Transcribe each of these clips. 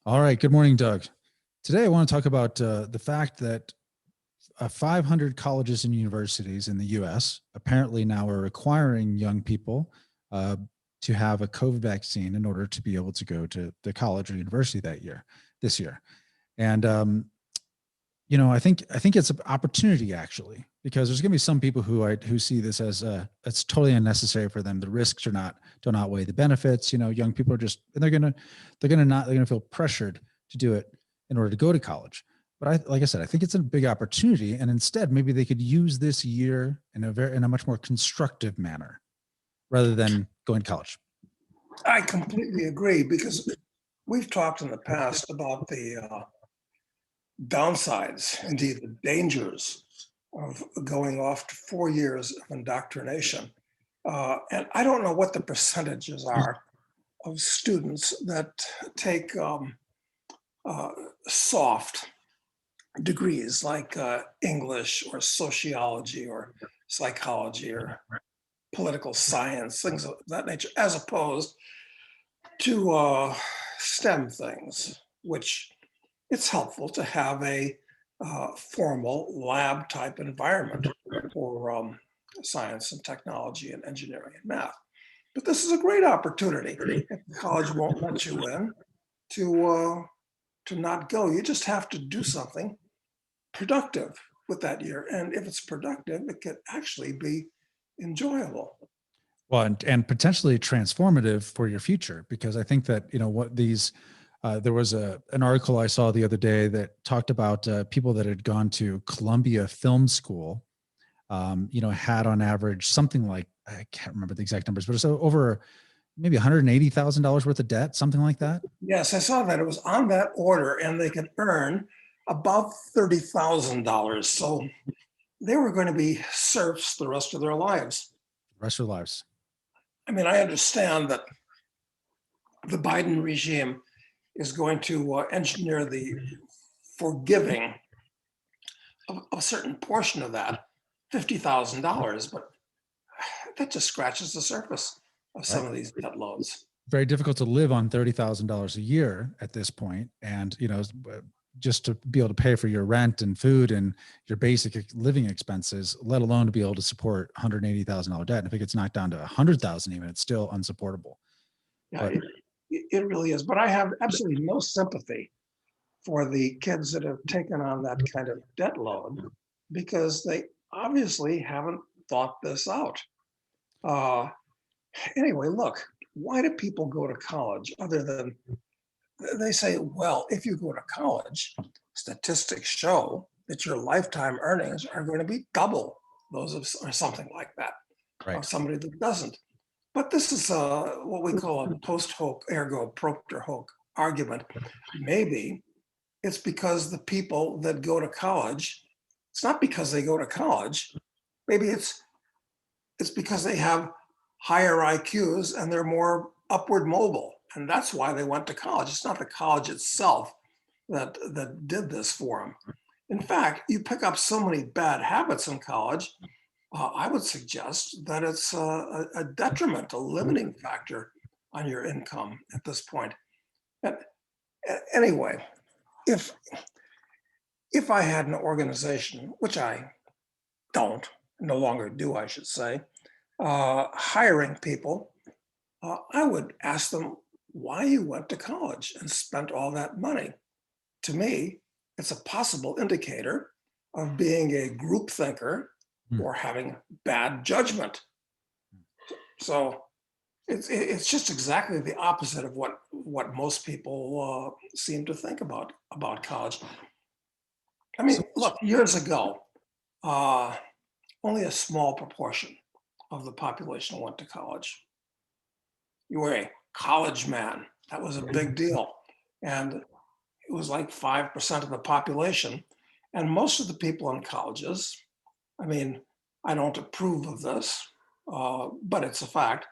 All right. Good morning, Doug. Today, I want to talk about the fact that 500 colleges and universities in the US apparently now are requiring young people uh, to have a COVID vaccine in order to be able to go to the college or university this year. And I think it's an opportunity actually, because there's going to be some people who see this as it's totally unnecessary for them. The risks don't outweigh the benefits. Young people are just and they're gonna feel pressured to do it in order to go to college. But like I said, I think it's a big opportunity, and instead maybe they could use this year in a much more constructive manner rather than going to college. I completely agree because we've talked in the past about the downsides, indeed the dangers of going off to 4 years of indoctrination. And I don't know what the percentages are of students that take uh, soft degrees like English or sociology or psychology or political science, things of that nature, as opposed to STEM things, which it's helpful to have a formal lab type environment for science and technology and engineering and math. But this is a great opportunity. If the college won't let you in, to not go, you just have to do something productive with that year. And if it's productive, it could actually be enjoyable. Well, and potentially transformative for your future, because I think that what these there was an article I saw the other day that talked about people that had gone to Columbia Film School. Had on average something like, I can't remember the exact numbers, but it's over maybe $180,000 worth of debt, something like that. Yes, I saw that. It was on that order, and they could earn about $30,000. So they were going to be serfs the rest of their lives. The rest of their lives. I mean, I understand that the Biden regime is going to engineer the forgiving of a certain portion of that, $50,000, but that just scratches the surface of some Right. of these debt loads. Very difficult to live on $30,000 a year at this point, and just to be able to pay for your rent and food and your basic living expenses, let alone to be able to support $180,000 debt. And if it gets knocked down to 100,000, even, it's still unsupportable. Yeah, But it really is. But I have absolutely no sympathy for the kids that have taken on that kind of debt load because they obviously haven't thought this out. Uh, anyway, look, why do people go to college other than they say, well, if you go to college, statistics show that your lifetime earnings are going to be double those of, or something like that, right. of somebody that doesn't. But this is what we call a post hoc ergo propter hoc argument. Maybe it's because the people that go to college, it's not because they go to college. Maybe it's because they have higher IQs and they're more upward mobile. And that's why they went to college. It's not the college itself that did this for them. In fact, you pick up so many bad habits in college, I would suggest that it's a detriment, a limiting factor on your income at this point. And anyway, if if I had an organization, which I don't, no longer do, I should say, hiring people, I would ask them why you went to college and spent all that money. To me, it's a possible indicator of being a group thinker Hmm. or having bad judgment. So it's just exactly the opposite of what most people seem to think about college. I So mean, look, years ago, uh, only a small proportion of the population went to college. You were a college man. That was a big deal. And it was like 5% of the population. And most of the people in colleges, I mean, I don't approve of this, but it's a fact.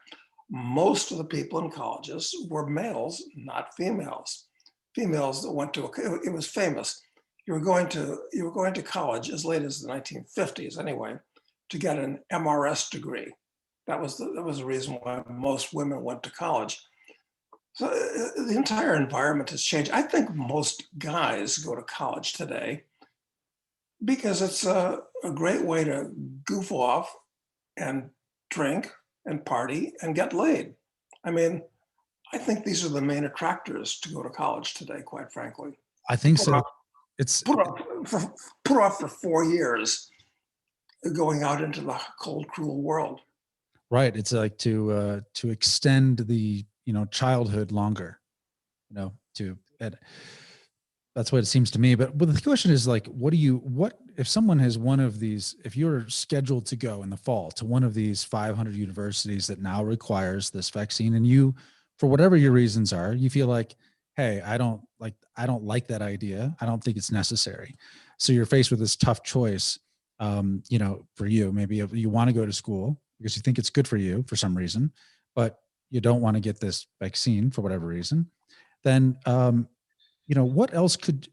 Most of the people in colleges were males, not females. Females that went to it was famous. You were going to college as late as the 1950s anyway to get an MRS degree. That was the reason why most women went to college. So the entire environment has changed. I think most guys go to college today because it's a great way to goof off and drink and party and get laid. I mean, I think these are the main attractors to go to college today, quite frankly. I think Put so. off, It's put off put off for 4 years going out into the cold, cruel world. right. It's like to extend the, childhood longer, to and that's what it seems to me. But the question is like, what if someone has one of these, if you're scheduled to go in the fall to one of these 500 universities that now requires this vaccine, and you, for whatever your reasons are, you feel like, hey, I don't like that idea. I don't think it's necessary. So you're faced with this tough choice. For you, maybe you want to go to school because you think it's good for you for some reason, but you don't want to get this vaccine for whatever reason. Then what else could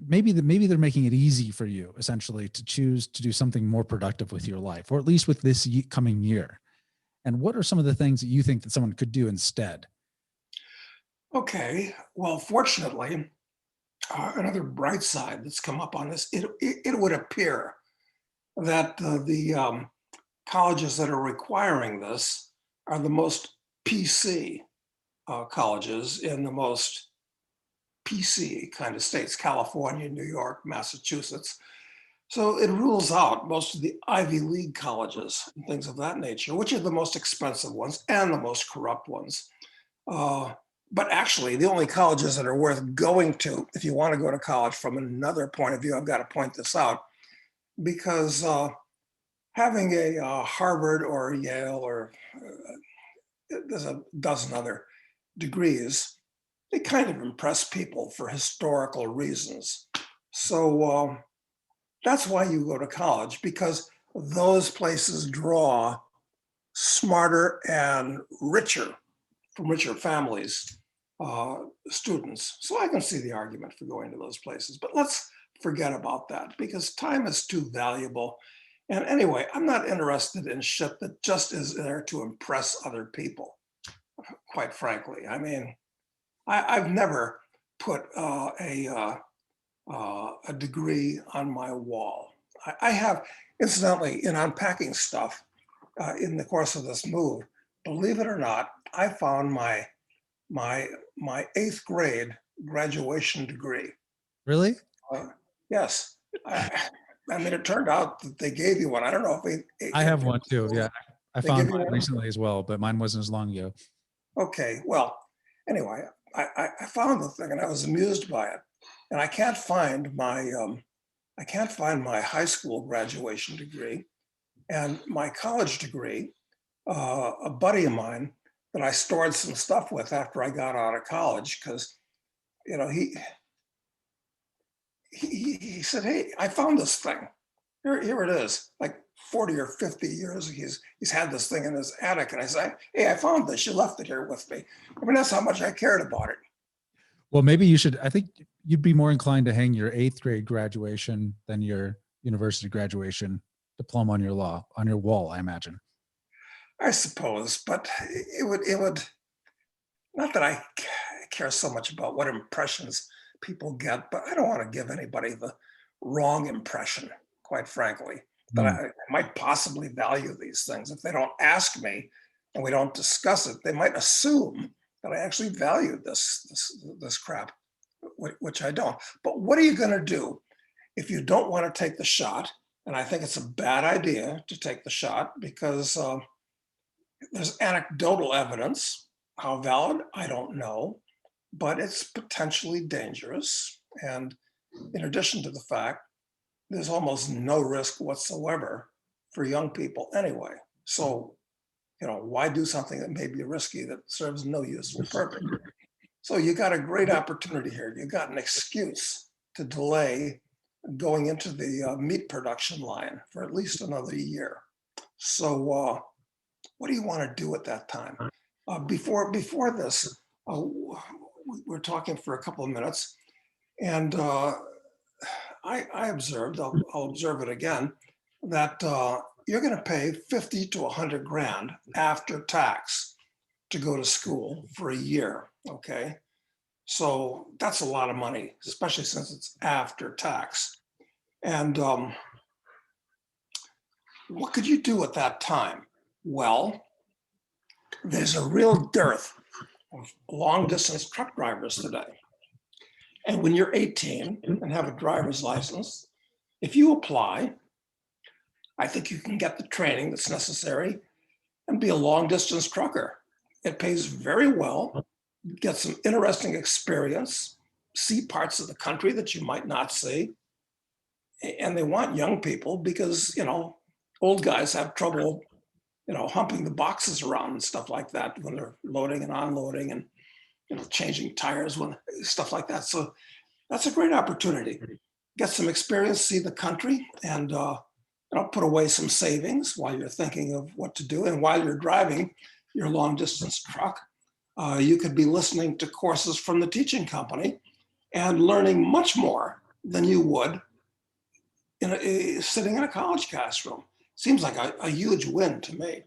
maybe they're making it easy for you essentially to choose to do something more productive with your life, or at least with this coming year. And what are some of the things that you think that someone could do instead? Okay, well, fortunately, another bright side that's come up on this, it would appear that the colleges that are requiring this are the most PC colleges in the most PC kind of states, California, New York, Massachusetts. So it rules out most of the Ivy League colleges and things of that nature, which are the most expensive ones and the most corrupt ones. Uh, but actually, the only colleges that are worth going to, if you want to go to college from another point of view, I've got to point this out, because having a Harvard or Yale or there's a dozen other degrees, they kind of impress people for historical reasons. So that's why you go to college, because those places draw smarter and richer, from richer families, students. So I can see the argument for going to those places, but let's forget about that because time is too valuable. And anyway, I'm not interested in shit that just is there to impress other people, quite frankly. I mean, I've never put a degree on my wall. I have, incidentally, in unpacking stuff in the course of this move, believe it or not, I found my eighth grade graduation degree. Really? Uh, yes, I mean, it turned out that they gave you one. I don't know if I have one too. Yeah. I they give found you mine one. recently as well, but mine wasn't as long ago. Okay, well, anyway, I found the thing and I was amused by it, and I can't find my high school graduation degree and my college degree. A buddy of mine that I stored some stuff with after I got out of college, because you know he said, "Hey, I found this thing. Here it is. Like 40 or 50 years he's had this thing in his attic." And I said, "Hey, I found this. You left it here with me." I mean, that's how much I cared about it. Well, maybe you should, I think you'd be more inclined to hang your eighth grade graduation than your university graduation diploma on your wall, I imagine. I suppose, but it would not that I care so much about what impressions people get, but I don't want to give anybody the wrong impression, quite frankly, that Hmm. I might possibly value these things. If they don't ask me and we don't discuss it, they might assume that I actually value this crap, which I don't. But what are you going to do if you don't want to take the shot? And I think it's a bad idea to take the shot because there's anecdotal evidence. How valid, I don't know, but it's potentially dangerous. And in addition to the fact, there's almost no risk whatsoever for young people anyway. So, why do something that may be risky that serves no useful purpose? So you got a great opportunity here. You got an excuse to delay going into the meat production line for at least another year. So what do you want to do at that time? Before this, we're talking for a couple of minutes, and I observed, I'll observe it again, that you're going to pay 50 to 100 grand after tax to go to school for a year. Okay. So that's a lot of money, especially since it's after tax. And what could you do at that time? Well, there's a real dearth of long distance truck drivers today. And when you're 18 and have a driver's license, if you apply, I think you can get the training that's necessary and be a long distance trucker. It pays very well, get some interesting experience, see parts of the country that you might not see. And they want young people because, old guys have trouble, humping the boxes around and stuff like that when they're loading and unloading and, changing tires when stuff like that. So that's a great opportunity. Get some experience, see the country, and put away some savings while you're thinking of what to do. And while you're driving your long distance truck, you could be listening to courses from the teaching company and learning much more than you would sitting in a college classroom. Seems like a huge win to me.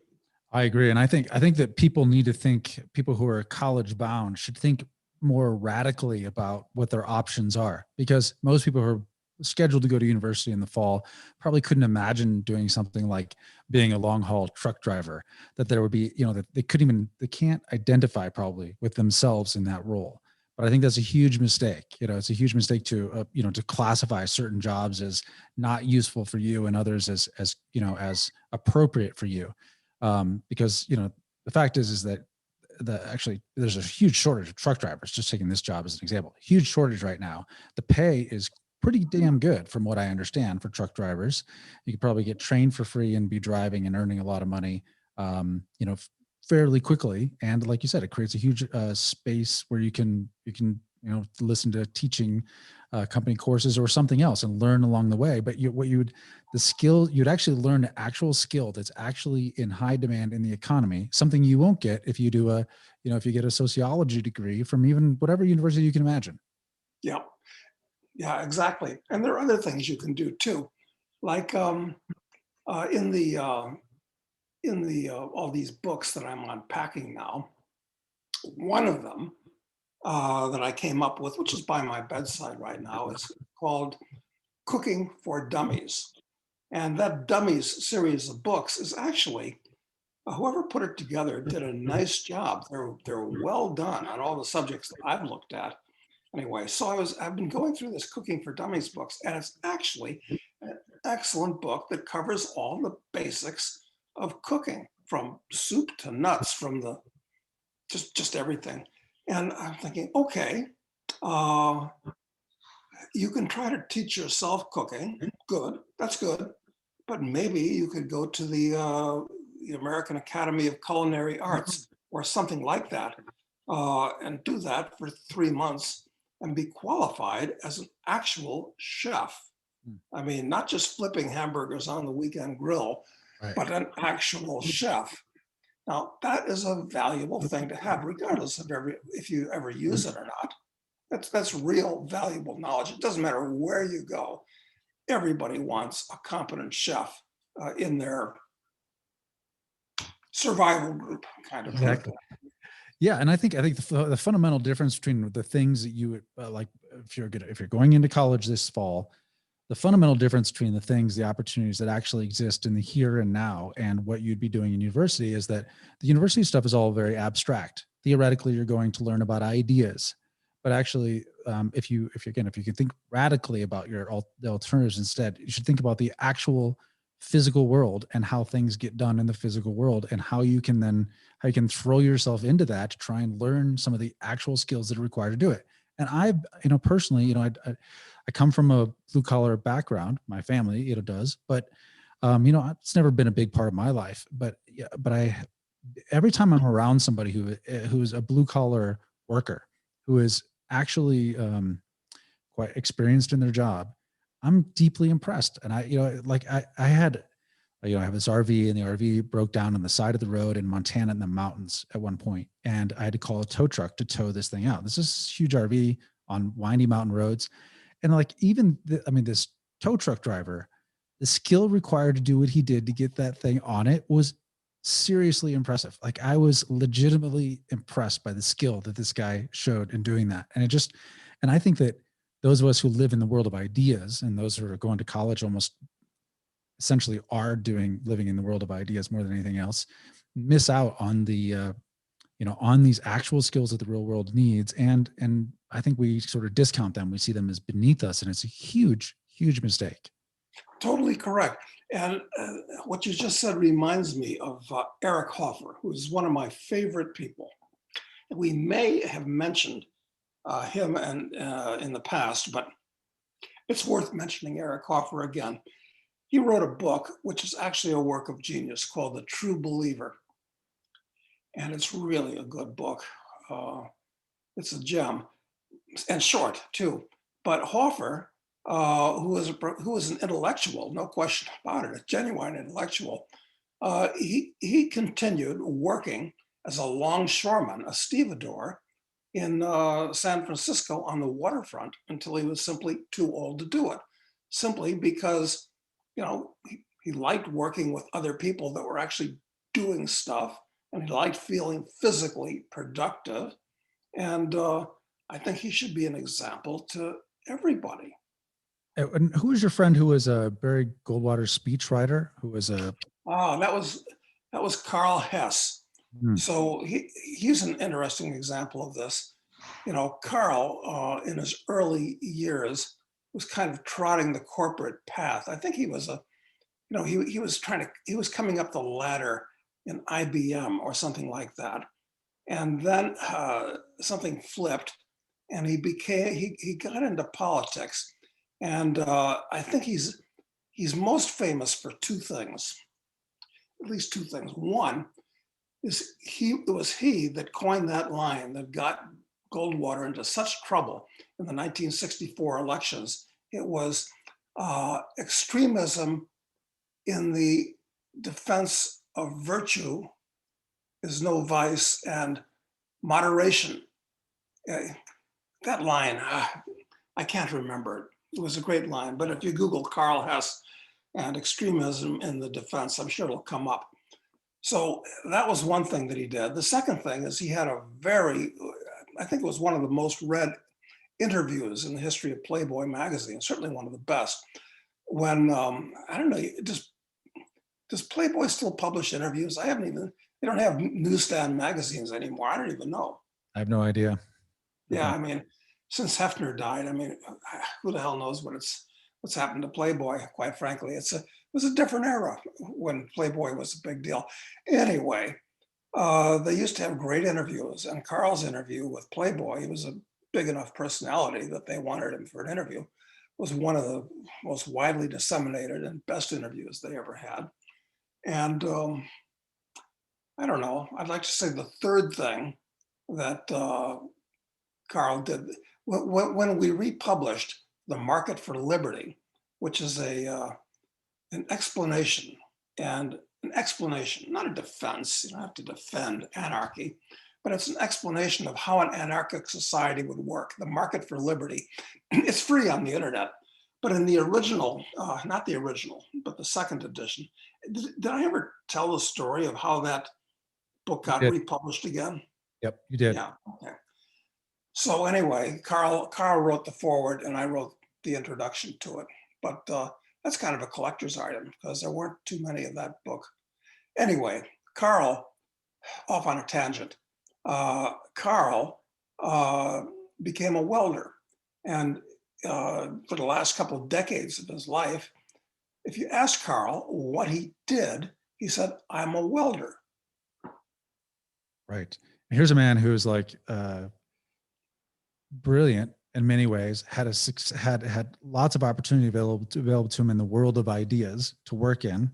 I agree. And I think that people need to think, people who are college bound should think more radically about what their options are, because most people who are scheduled to go to university in the fall probably couldn't imagine doing something like being a long haul truck driver, that there would be, that they can't identify probably with themselves in that role. But I think that's a huge mistake. It's a huge mistake to classify certain jobs as not useful for you and others as appropriate for you. Because the fact is that actually there's a huge shortage of truck drivers. Just taking this job as an example, huge shortage right now. The pay is pretty damn good from what I understand for truck drivers. You could probably get trained for free and be driving and earning a lot of money, fairly quickly. And like you said, it creates a huge space where you can listen to teaching company courses or something else and learn along the way. But you'd actually learn an actual skill that's actually in high demand in the economy, something you won't get if you do if you get a sociology degree from even whatever university you can imagine. Yeah, yeah, exactly. And there are other things you can do too, like in the all these books that I'm unpacking now. One of them that I came up with, which is by my bedside right now, is called Cooking for Dummies. And that Dummies series of books is actually, whoever put it together did a nice job. They're well done on all the subjects that I've looked at. Anyway, so I've been going through this Cooking for Dummies books, and it's actually an excellent book that covers all the basics of cooking, from soup to nuts, from the just everything. And I'm thinking, okay, uh, you can try to teach yourself cooking. Good, that's good. But maybe you could go to the American Academy of Culinary Arts or something like that, and do that for 3 months and be qualified as an actual chef. I mean, not just flipping hamburgers on the weekend grill, Right. but an actual chef. Now, that is a valuable thing to have, regardless of if you ever use it or not. That's real valuable knowledge. It doesn't matter where you go. Everybody wants a competent chef in their survival group, kind of. Exactly. Yeah, and I think the fundamental difference between the things that you like, if you're going into college this fall, the fundamental difference between the opportunities that actually exist in the here and now and what you'd be doing in university is that the university stuff is all very abstract. Theoretically, you're going to learn about ideas, but actually, if you can think radically about the alternatives instead, you should think about the actual physical world and how things get done in the physical world, and how you can throw yourself into that to try and learn some of the actual skills that are required to do it. And personally, I come from a blue collar background. My family, does, but it's never been a big part of my life. But yeah, every time I'm around somebody who's a blue collar worker, who is actually quite experienced in their job, I'm deeply impressed. And I had, I have this RV, and the RV broke down on the side of the road in Montana in the mountains at one point, and I had to call a tow truck to tow this thing out. This is huge RV on windy mountain roads. And this tow truck driver, the skill required to do what he did to get that thing on it was seriously impressive. Like I was legitimately impressed by the skill that this guy showed in doing that. And I think that those of us who live in the world of ideas and those who are going to college almost essentially are living in the world of ideas more than anything else, miss out on on these actual skills that the real world needs. And I think we sort of discount them. We see them as beneath us, and it's a huge mistake. Totally correct. And what you just said reminds me of Eric Hoffer, who is one of my favorite people. We may have mentioned him in the past, but it's worth mentioning Eric Hoffer again. He wrote a book, which is actually a work of genius, called The True Believer. And it's really a good book. It's a gem, and short too. But Hoffer, who is an intellectual, no question about it, a genuine intellectual, he continued working as a longshoreman, a stevedore in San Francisco on the waterfront until he was simply too old to do it, simply because, he liked working with other people that were actually doing stuff, and he liked feeling physically productive. And I think he should be an example to everybody. And who was your friend who was a Barry Goldwater speechwriter? Who was a Ah, that was Carl Hess. hmm, So he's an interesting example of this. Carl, in his early years, was kind of trotting the corporate path. I think he was he was coming up the ladder in IBM or something like that. And then something flipped, and he got into politics. And I think he's most famous for two things, at least two things. One is it was he that coined that line that got Goldwater into such trouble in the 1964 elections. It was extremism in the defense of virtue is no vice, and moderation. Uh, that line, I can't remember it. It was a great line, but if you Google Carl Hess and extremism in the defense, I'm sure it'll come up. So that was one thing that he did. The second thing is he had I think it was one of the most read interviews in the history of Playboy magazine, certainly one of the best. When, I don't know, does Playboy still publish interviews? They don't have newsstand magazines anymore. I don't even know. I have no idea. Yeah, I mean, since Hefner died, I mean, who the hell knows what's happened to Playboy? Quite frankly, it was a different era when Playboy was a big deal. Anyway, they used to have great interviews, and Carl's interview with Playboy, he was a big enough personality that they wanted him for an interview, was one of the most widely disseminated and best interviews they ever had. And I don't know, I'd like to say the third thing that Carl did, when we republished The Market for Liberty, which is an explanation, not a defense. You don't have to defend anarchy, but it's an explanation of how an anarchic society would work. The Market for Liberty. It's free on the internet, but in the original, not the original, but the second edition, did I ever tell the story of how that book You got did. republished again? Yep, you did. Yeah. Okay. So anyway, Carl wrote the foreword, and I wrote the introduction to it. But that's kind of a collector's item because there weren't too many of that book. Anyway, Carl, off on a tangent. Carl became a welder, and for the last couple of decades of his life, if you ask Carl what he did, he said, "I'm a welder." Right. And here's a man who's like brilliant in many ways, had lots of opportunity available to him in the world of ideas to work in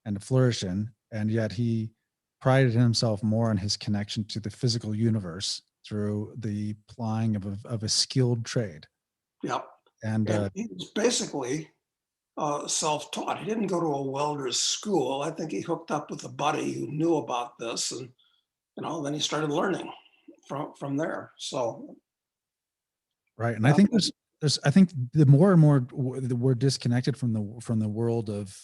and to flourish in, and yet he prided himself more on his connection to the physical universe through the plying of a skilled trade. Yep. And And he was basically self-taught. He didn't go to a welder's school. I think he hooked up with a buddy who knew about this, and then he started learning from there. So right, and I that, think there's I think the more and more we're disconnected from the world of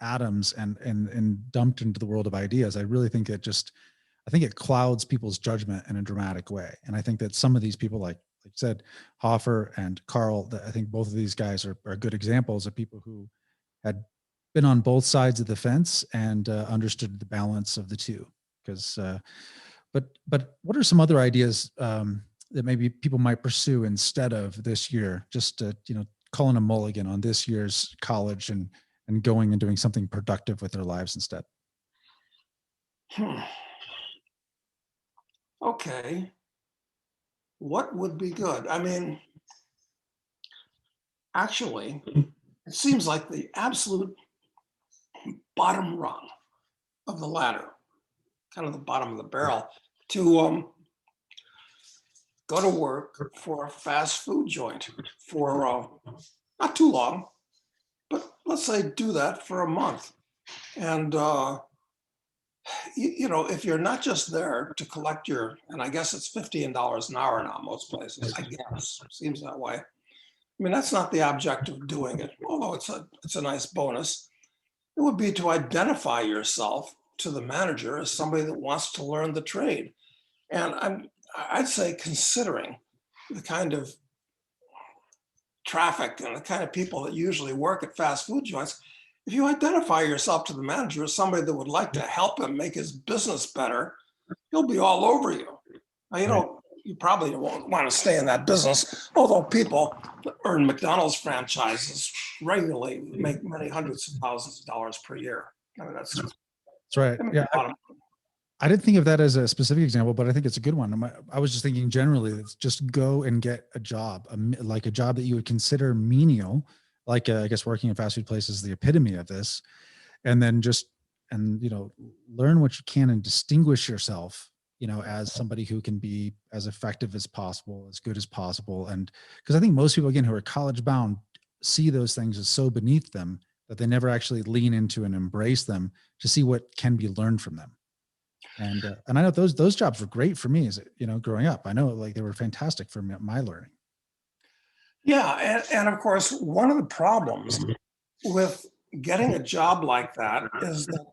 atoms and dumped into the world of ideas. I really think I think it clouds people's judgment in a dramatic way. And I think that some of these people, like you said, Hoffer and Carl, I think both of these guys are good examples of people who had been on both sides of the fence and understood the balance of the two. Because, but what are some other ideas that maybe people might pursue instead of this year? Just calling a mulligan on this year's college and going and doing something productive with their lives instead. Okay. What would be good? I mean, actually, it seems like the absolute bottom rung of the ladder, kind of the bottom of the barrel, to go to work for a fast food joint for not too long, but let's say do that for a month. And, if you're not just there to collect and I guess it's $15 an hour now, most places, I guess, seems that way. I mean, that's not the object of doing it, although it's a nice bonus. It would be to identify yourself to the manager as somebody that wants to learn the trade. And I'd say, considering the kind of traffic and the kind of people that usually work at fast food joints, if you identify yourself to the manager as somebody that would like to help him make his business better, he'll be all over you. Now, you probably won't want to stay in that business, although people that earn McDonald's franchises regularly make many hundreds of thousands of dollars per year. I mean, that's right. Yeah. I didn't think of that as a specific example, but I think it's a good one. I was just thinking generally, it's just go and get a job, like a job that you would consider menial, like I guess working in fast food places is the epitome of this. And then learn what you can and distinguish yourself, as somebody who can be as effective as possible, as good as possible. And because I think most people, again, who are college bound, see those things as so beneath them that they never actually lean into and embrace them to see what can be learned from them. And I know those jobs were great for me as growing up. I know like they were fantastic for my learning. Yeah, and of course, one of the problems with getting a job like that is that,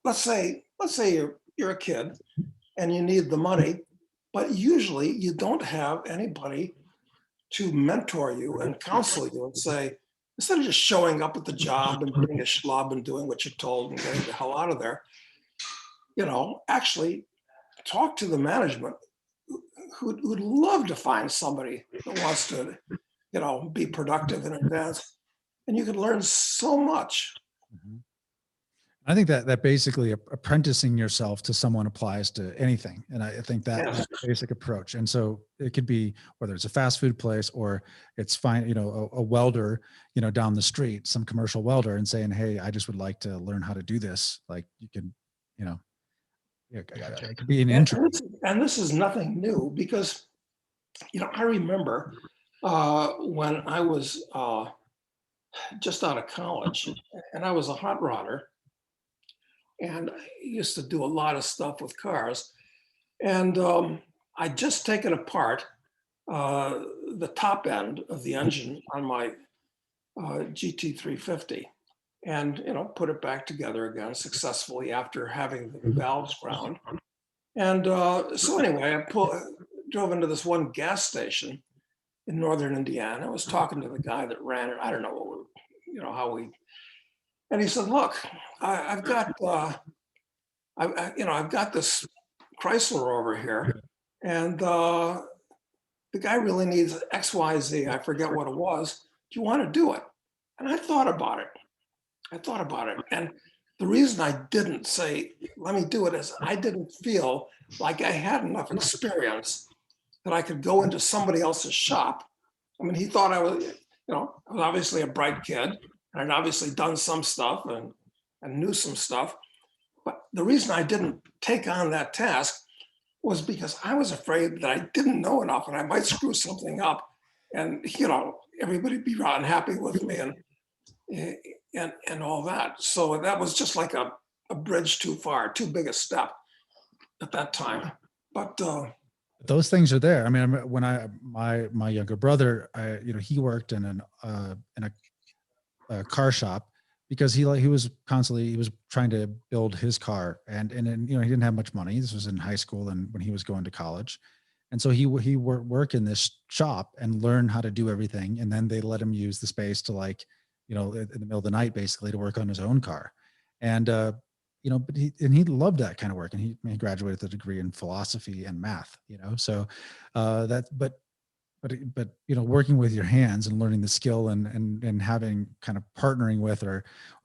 let's say you're a kid and you need the money, but usually you don't have anybody to mentor you and counsel you and say, instead of just showing up at the job and being a schlub and doing what you're told and getting the hell out of there, actually talk to the management who'd love to find somebody that wants to, be productive in advance. And you can learn so much. Mm-hmm. I think that basically apprenticing yourself to someone applies to anything. And I think that's the basic approach. And so it could be whether it's a fast food place or it's fine, a welder, down the street, some commercial welder, and saying, hey, I just would like to learn how to do this. Like you can, it could be an interest. And this is nothing new because, I remember when I was just out of college and I was a hot rodder and I used to do a lot of stuff with cars. And I'd just taken apart the top end of the engine on my GT350 and put it back together again successfully after having the valves ground. And so anyway, I drove into this one gas station in northern Indiana. I was talking to the guy that ran it. I don't know how we. And he said, "Look, I've got I've got this Chrysler over here, and the guy really needs X, Y, Z. I forget what it was. Do you want to do it?" And I thought about it. And the reason I didn't say, let me do it, is I didn't feel like I had enough experience that I could go into somebody else's shop. I mean, he thought I was, I was obviously a bright kid and I'd obviously done some stuff and knew some stuff. But the reason I didn't take on that task was because I was afraid that I didn't know enough and I might screw something up and, everybody'd be unhappy with me and all that. So that was just like a bridge too far, too big a step at that time. But those things are there. I mean, when my younger brother, he worked in a car shop because he was constantly, he was trying to build his car, and then, you know, he didn't have much money. This was in high school and when he was going to college. And so he work in this shop and learn how to do everything. And then they let him use the space to, like, you know, in the middle of the night, basically, to work on his own car. And, you know, but he loved that kind of work. And he graduated with a degree in philosophy and math, you know, so, but you know, working with your hands and learning the skill, and having kind of partnering with, or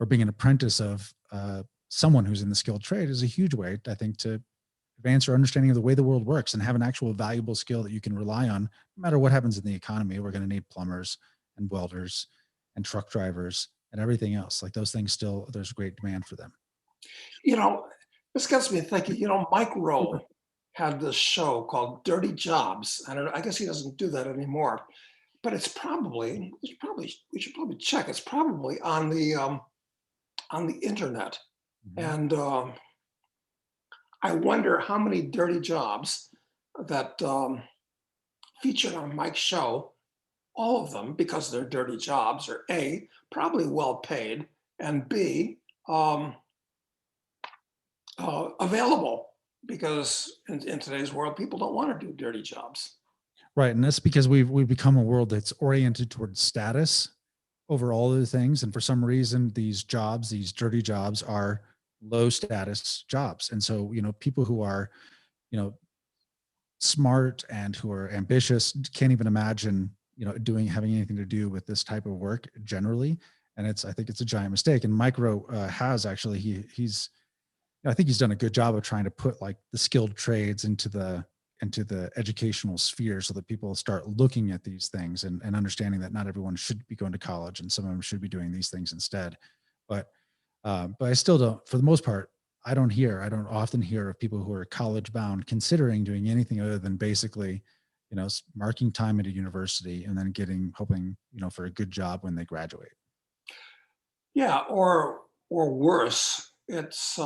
being an apprentice of someone who's in the skilled trade is a huge way, I think, to advance your understanding of the way the world works and have an actual valuable skill that you can rely on no matter what happens in the economy. We're going to need plumbers and welders and truck drivers and everything else. Like, those things still, there's great demand for them. You know, this gets me thinking, Mike Rowe had this show called Dirty Jobs. I don't know, I guess he doesn't do that anymore, but we should probably check. It's probably on the internet. Mhm. And I wonder how many dirty jobs that featured on Mike's show. All of them, because they're dirty jobs, are A, probably well paid, and B, available, because in today's world, people don't want to do dirty jobs. Right. And that's because we've become a world that's oriented towards status over all of the things. And for some reason, these jobs, these dirty jobs, are low status jobs. And so, you know, people who are, you know, smart and who are ambitious can't even imagine, you know, having anything to do with this type of work generally. And I think it's a giant mistake. And Micro has actually, he's I think he's done a good job of trying to put, like, the skilled trades into the educational sphere, so that people start looking at these things, and understanding that not everyone should be going to college, and some of them should be doing these things instead. But I still don't, for the most part, I don't often hear of people who are college bound considering doing anything other than basically, you know, marking time at a university and then hoping, you know, for a good job when they graduate. Yeah, or worse, it's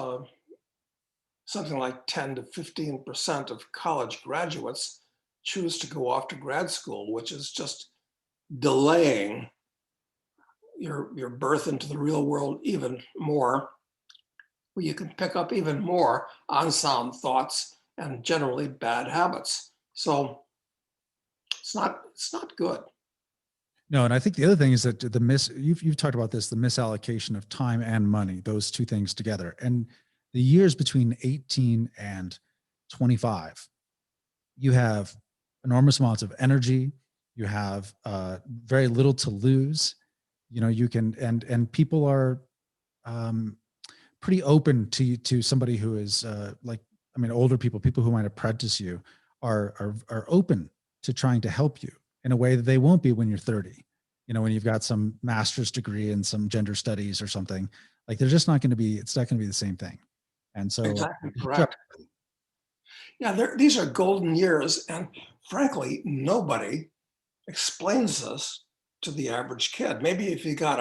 something like 10 to 15% of college graduates choose to go off to grad school, which is just delaying your birth into the real world even more, where you can pick up even more unsound thoughts and generally bad habits. So it's not good. No, and I think the other thing is that you've talked about this, the misallocation of time and money, those two things together. And the years between 18 and 25, you have enormous amounts of energy, you have very little to lose. You know, you can, and people are um, pretty open to somebody who is like, I mean, older people who might apprentice you are open to trying to help you in a way that they won't be when you're 30. You know, when you've got some master's degree in some gender studies or something, like, they're just not going to be, it's not going to be the same thing. And so, Exactly correct. Yeah, these are golden years, and frankly, nobody explains this to the average kid. Maybe if you got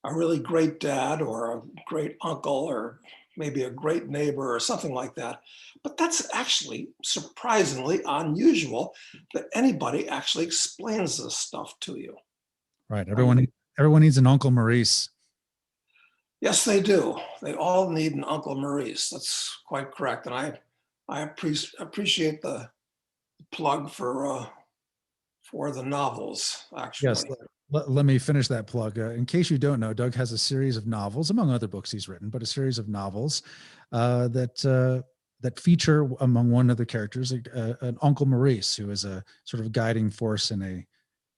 a really great dad or a great uncle or maybe a great neighbor or something like that. But that's actually surprisingly unusual that anybody actually explains this stuff to you. right, I mean, everyone needs an Uncle Maurice. yes, they do. They all need an Uncle Maurice. That's quite correct. And I appreciate the plug for the novels, Yes. actually. Let me finish that plug. In case you don't know, Doug has a series of novels, among other books he's written, but a series of novels that feature, among one of the characters, an Uncle Maurice, who is a sort of guiding force in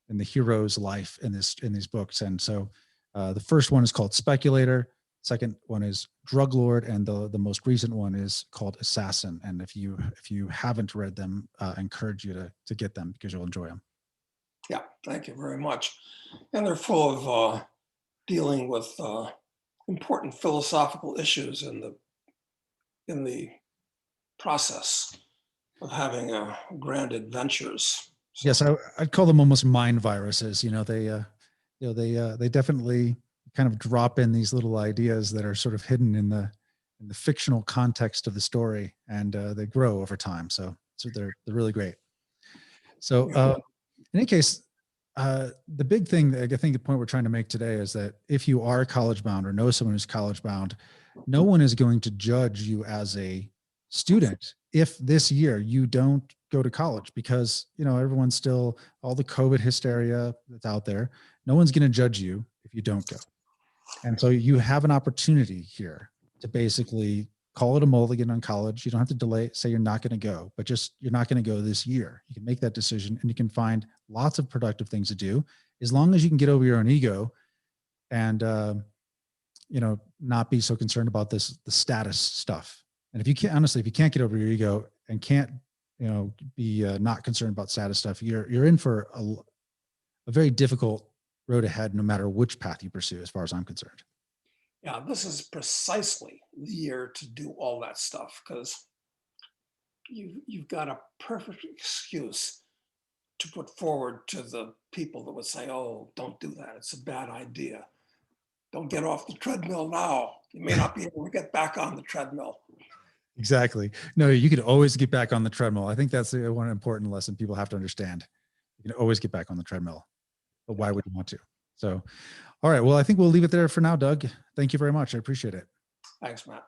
the hero's life in these books. And so, the first one is called Speculator. Second one is Drug Lord, and the most recent one is called Assassin. And if you haven't read them, I encourage you to get them, because you'll enjoy them. Yeah, thank you very much. And they're full of dealing with important philosophical issues in the process of having grand adventures. Yes, So I'd call them almost mind viruses. They definitely kind of drop in these little ideas that are sort of hidden in the fictional context of the story, and they grow over time. So they're really great. So yeah, in any case, The big thing, I think the point we're trying to make today is that if you are college bound or know someone who's college bound, no one is going to judge you as a student if this year you don't go to college, because, you know, everyone's still, all the COVID hysteria that's out there. No one's going to judge you if you don't go. And so you have an opportunity here to basically call it a mulligan on college. You don't have to delay, say you're not going to go, but just, you're not going to go this year. You can make that decision and you can find lots of productive things to do as long as you can get over your own ego and, you know, not be so concerned about the status stuff. And if you can't, honestly, if you can't get over your ego and can't, you know, be not concerned about status stuff, you're in for a very difficult road ahead, no matter which path you pursue, as far as I'm concerned. Yeah, this is precisely the year to do all that stuff, because you've got a perfect excuse to put forward to the people that would say, oh, don't do that. It's a bad idea. Don't get off the treadmill now. You may not be able to get back on the treadmill. Exactly. No, you could always get back on the treadmill. I think that's the one important lesson people have to understand. You can always get back on the treadmill, but why would you want to? So, all right. Well, I think we'll leave it there for now, Doug. Thank you very much. I appreciate it. Thanks, Matt.